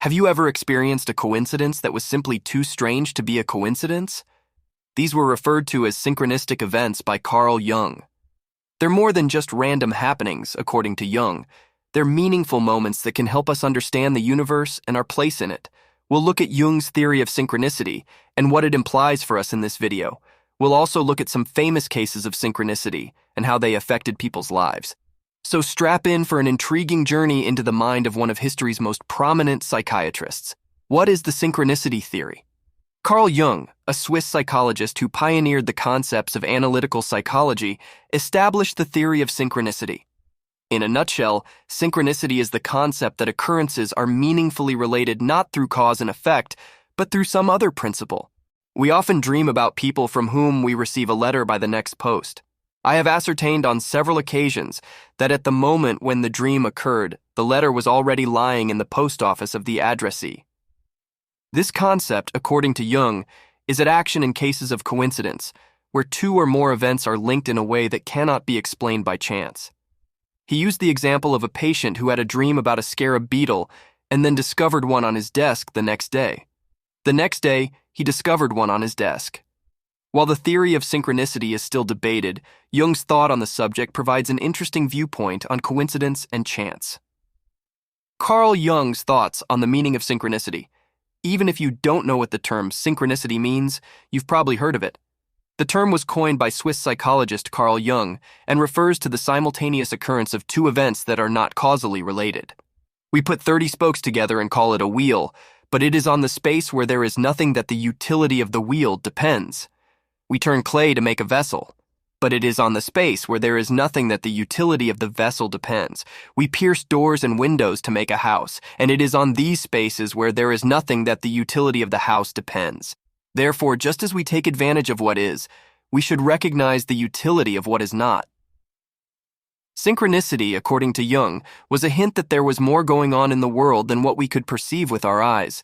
Have you ever experienced a coincidence that was simply too strange to be a coincidence? These were referred to as synchronistic events by Carl Jung. They're more than just random happenings, according to Jung. They're meaningful moments that can help us understand the universe and our place in it. We'll look at Jung's theory of synchronicity and what it implies for us in this video. We'll also look at some famous cases of synchronicity and how they affected people's lives. So strap in for an intriguing journey into the mind of one of history's most prominent psychiatrists. What is the synchronicity theory? Carl Jung, a Swiss psychologist who pioneered the concepts of analytical psychology, established the theory of synchronicity. In a nutshell, synchronicity is the concept that occurrences are meaningfully related not through cause and effect, but through some other principle. We often dream about people from whom we receive a letter by the next post. I have ascertained on several occasions that at the moment when the dream occurred, the letter was already lying in the post office of the addressee. This concept, according to Jung, is at action in cases of coincidence, where two or more events are linked in a way that cannot be explained by chance. He used the example of a patient who had a dream about a scarab beetle and then discovered one on his desk the next day. The next day, he discovered one on his desk. While the theory of synchronicity is still debated, Jung's thought on the subject provides an interesting viewpoint on coincidence and chance. Carl Jung's thoughts on the meaning of synchronicity. Even if you don't know what the term synchronicity means, you've probably heard of it. The term was coined by Swiss psychologist Carl Jung and refers to the simultaneous occurrence of two events that are not causally related. We put 30 spokes together and call it a wheel, but it is on the space where there is nothing that the utility of the wheel depends. We turn clay to make a vessel, but it is on the space where there is nothing that the utility of the vessel depends. We pierce doors and windows to make a house, and it is on these spaces where there is nothing that the utility of the house depends. Therefore, just as we take advantage of what is, we should recognize the utility of what is not. Synchronicity, according to Jung, was a hint that there was more going on in the world than what we could perceive with our eyes.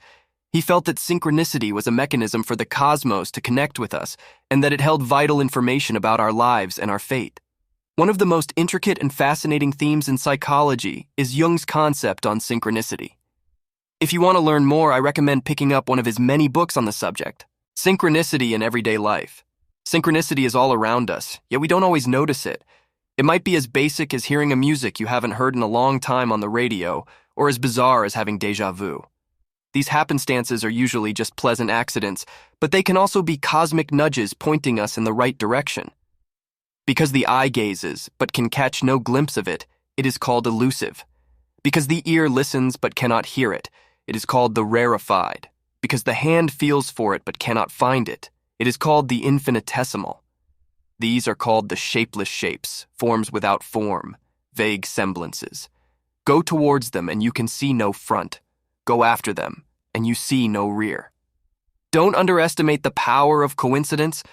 He felt that synchronicity was a mechanism for the cosmos to connect with us, and that it held vital information about our lives and our fate. One of the most intricate and fascinating themes in psychology is Jung's concept on synchronicity. If you want to learn more, I recommend picking up one of his many books on the subject. Synchronicity in Everyday Life. Synchronicity is all around us, yet we don't always notice it. It might be as basic as hearing a music you haven't heard in a long time on the radio, or as bizarre as having déjà vu. These happenstances are usually just pleasant accidents, but they can also be cosmic nudges pointing us in the right direction. Because the eye gazes, but can catch no glimpse of it, it is called elusive. Because the ear listens but cannot hear it, it is called the rarefied. Because the hand feels for it but cannot find it, it is called the infinitesimal. These are called the shapeless shapes, forms without form, vague semblances. Go towards them and you can see no front. Go after them and you see no rear. Don't underestimate the power of coincidence.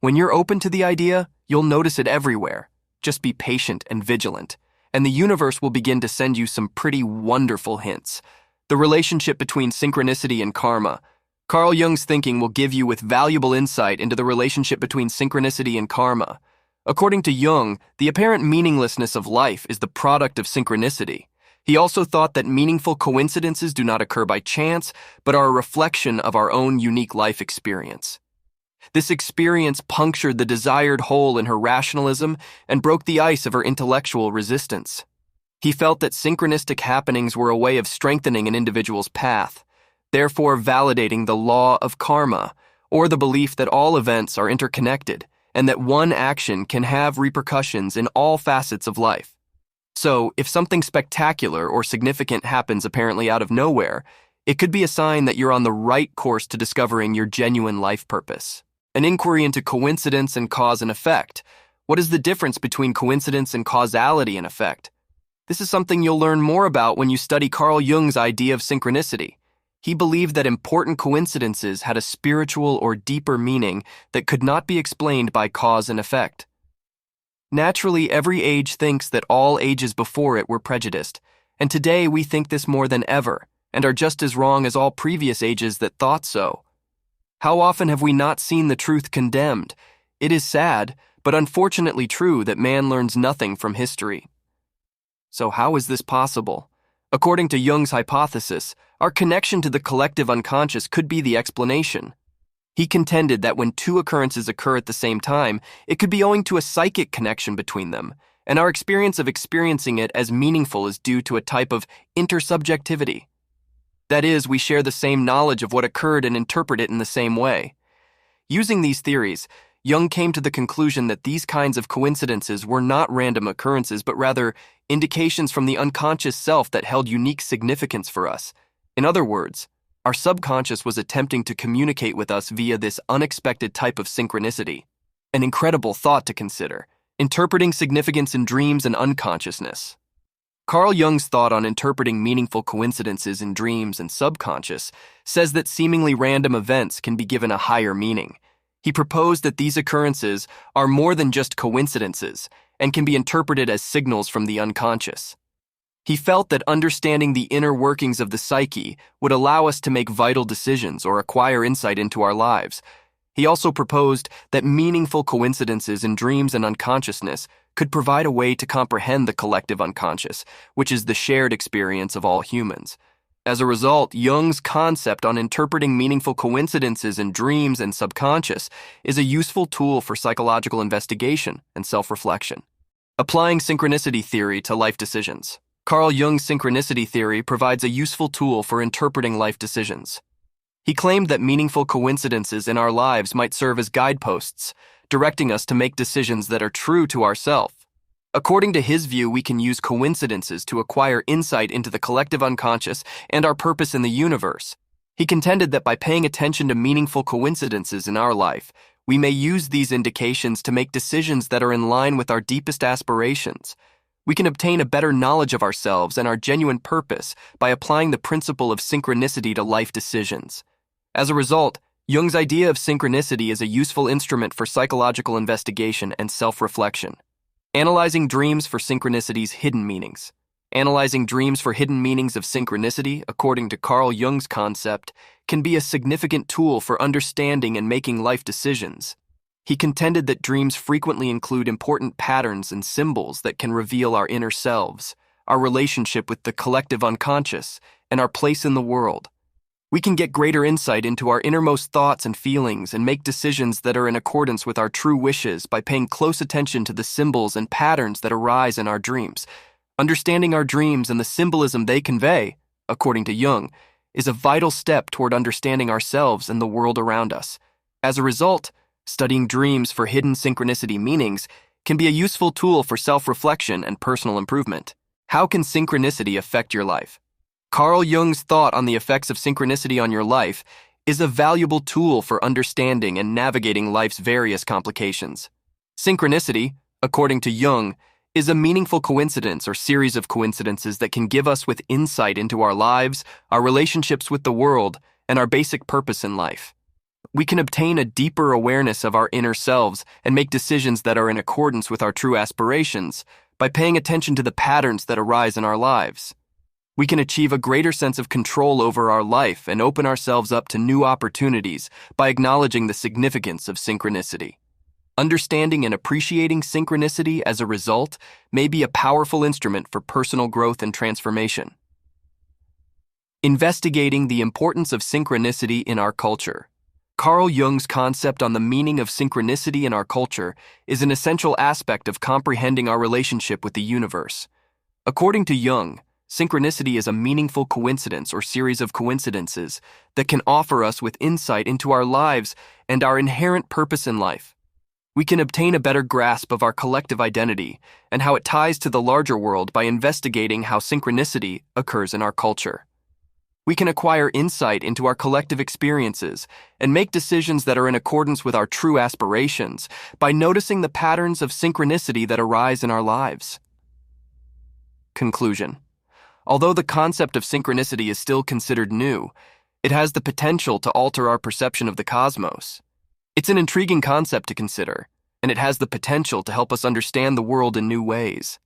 When you're open to the idea, you'll notice it everywhere. Just be patient and vigilant, and the universe will begin to send you some pretty wonderful hints. The relationship between synchronicity and karma. Carl Jung's thinking will give you with valuable insight into the relationship between synchronicity and karma. According to Jung, the apparent meaninglessness of life is the product of synchronicity. He also thought that meaningful coincidences do not occur by chance, but are a reflection of our own unique life experience. This experience punctured the desired hole in her rationalism and broke the ice of her intellectual resistance. He felt that synchronistic happenings were a way of strengthening an individual's path, therefore validating the law of karma, or the belief that all events are interconnected and that one action can have repercussions in all facets of life. So, if something spectacular or significant happens apparently out of nowhere, it could be a sign that you're on the right course to discovering your genuine life purpose. An inquiry into coincidence and cause and effect. What is the difference between coincidence and causality and effect? This is something you'll learn more about when you study Carl Jung's idea of synchronicity. He believed that important coincidences had a spiritual or deeper meaning that could not be explained by cause and effect. Naturally, every age thinks that all ages before it were prejudiced, and today we think this more than ever, and are just as wrong as all previous ages that thought so. How often have we not seen the truth condemned? It is sad, but unfortunately true that man learns nothing from history. So how is this possible? According to Jung's hypothesis, Our connection to the collective unconscious could be the explanation. He contended that when two occurrences occur at the same time, it could be owing to a psychic connection between them, and our experience of experiencing it as meaningful is due to a type of intersubjectivity. That is, we share the same knowledge of what occurred and interpret it in the same way. Using these theories, Jung came to the conclusion that these kinds of coincidences were not random occurrences, but rather indications from the unconscious self that held unique significance for us. In other words, our subconscious was attempting to communicate with us via this unexpected type of synchronicity. An incredible thought to consider, interpreting significance in dreams and unconsciousness. Carl Jung's thought on interpreting meaningful coincidences in dreams and subconscious says that seemingly random events can be given a higher meaning. He proposed that these occurrences are more than just coincidences and can be interpreted as signals from the unconscious. He felt that understanding the inner workings of the psyche would allow us to make vital decisions or acquire insight into our lives. He also proposed that meaningful coincidences in dreams and unconsciousness could provide a way to comprehend the collective unconscious, which is the shared experience of all humans. As a result, Jung's concept on interpreting meaningful coincidences in dreams and subconscious is a useful tool for psychological investigation and self-reflection. Applying synchronicity theory to life decisions. Carl Jung's synchronicity theory provides a useful tool for interpreting life decisions. He claimed that meaningful coincidences in our lives might serve as guideposts, directing us to make decisions that are true to ourselves. According to his view, we can use coincidences to acquire insight into the collective unconscious and our purpose in the universe. He contended that by paying attention to meaningful coincidences in our life, we may use these indications to make decisions that are in line with our deepest aspirations. We can obtain a better knowledge of ourselves and our genuine purpose by applying the principle of synchronicity to life decisions. As a result, Jung's idea of synchronicity is a useful instrument for psychological investigation and self-reflection. Analyzing dreams for synchronicity's hidden meanings. Analyzing dreams for hidden meanings of synchronicity, according to Carl Jung's concept, can be a significant tool for understanding and making life decisions. He contended that dreams frequently include important patterns and symbols that can reveal our inner selves, our relationship with the collective unconscious, and our place in the world. We can get greater insight into our innermost thoughts and feelings and make decisions that are in accordance with our true wishes by paying close attention to the symbols and patterns that arise in our dreams. Understanding our dreams and the symbolism they convey, according to Jung, is a vital step toward understanding ourselves and the world around us. As a result, studying dreams for hidden synchronicity meanings can be a useful tool for self-reflection and personal improvement. How can synchronicity affect your life? Carl Jung's thought on the effects of synchronicity on your life is a valuable tool for understanding and navigating life's various complications. Synchronicity, according to Jung, is a meaningful coincidence or series of coincidences that can give us with insight into our lives, our relationships with the world, and our basic purpose in life. We can obtain a deeper awareness of our inner selves and make decisions that are in accordance with our true aspirations by paying attention to the patterns that arise in our lives. We can achieve a greater sense of control over our life and open ourselves up to new opportunities by acknowledging the significance of synchronicity. Understanding and appreciating synchronicity as a result may be a powerful instrument for personal growth and transformation. Investigating the importance of synchronicity in our culture. Carl Jung's concept on the meaning of synchronicity in our culture is an essential aspect of comprehending our relationship with the universe. According to Jung, synchronicity is a meaningful coincidence or series of coincidences that can offer us with insight into our lives and our inherent purpose in life. We can obtain a better grasp of our collective identity and how it ties to the larger world by investigating how synchronicity occurs in our culture. We can acquire insight into our collective experiences and make decisions that are in accordance with our true aspirations by noticing the patterns of synchronicity that arise in our lives. Conclusion. Although the concept of synchronicity is still considered new, it has the potential to alter our perception of the cosmos. It's an intriguing concept to consider, and it has the potential to help us understand the world in new ways.